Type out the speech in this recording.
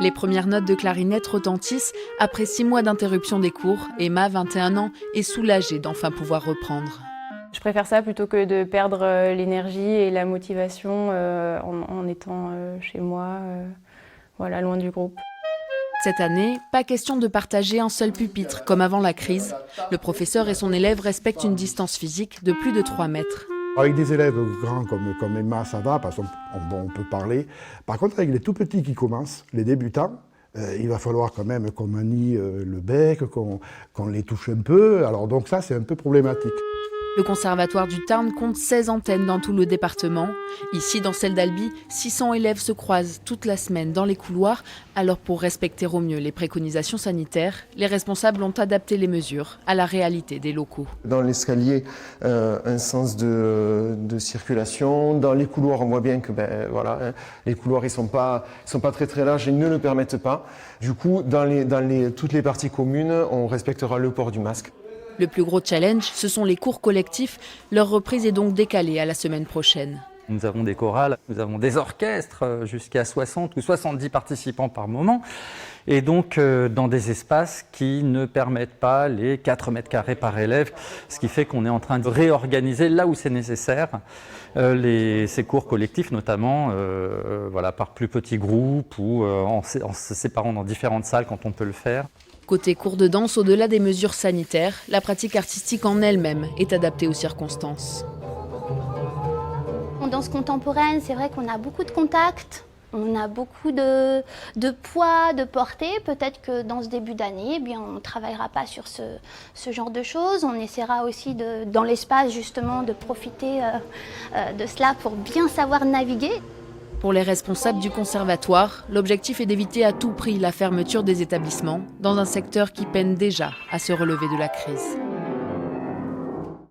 Les premières notes de clarinette retentissent. Après 6 mois d'interruption des cours, Emma, 21 ans, est soulagée d'enfin pouvoir reprendre. Je préfère ça plutôt que de perdre l'énergie et la motivation en étant chez moi, voilà, loin du groupe. Cette année, pas question de partager un seul pupitre comme avant la crise. Le professeur et son élève respectent une distance physique de plus de 3 mètres. Avec des élèves grands comme Emma, ça va, parce qu'on peut parler. Par contre, avec les tout petits qui commencent, les débutants, il va falloir quand même qu'on manie le bec, qu'on les touche un peu. Alors donc ça, c'est un peu problématique. Le Conservatoire du Tarn compte 16 antennes dans tout le département. Ici, dans celle d'Albi, 600 élèves se croisent toute la semaine dans les couloirs. Alors pour respecter au mieux les préconisations sanitaires, les responsables ont adapté les mesures à la réalité des locaux. Dans l'escalier, un sens de circulation. Dans les couloirs, on voit bien que les couloirs ils sont pas très larges et ne le permettent pas. Du coup, dans toutes les parties communes, on respectera le port du masque. Le plus gros challenge, ce sont les cours collectifs. Leur reprise est donc décalée à la semaine prochaine. Nous avons des chorales, nous avons des orchestres jusqu'à 60 ou 70 participants par moment. Et donc dans des espaces qui ne permettent pas les 4 mètres carrés par élève. Ce qui fait qu'on est en train de réorganiser là où c'est nécessaire ces cours collectifs, notamment par plus petits groupes ou en se séparant dans différentes salles quand on peut le faire. Côté cours de danse, au-delà des mesures sanitaires, la pratique artistique en elle-même est adaptée aux circonstances. En danse contemporaine, c'est vrai qu'on a beaucoup de contacts, on a beaucoup de poids, de portée. Peut-être que dans ce début d'année, on ne travaillera pas sur ce genre de choses. On essaiera aussi, dans l'espace justement, de profiter de cela pour bien savoir naviguer. Pour les responsables du conservatoire, l'objectif est d'éviter à tout prix la fermeture des établissements dans un secteur qui peine déjà à se relever de la crise.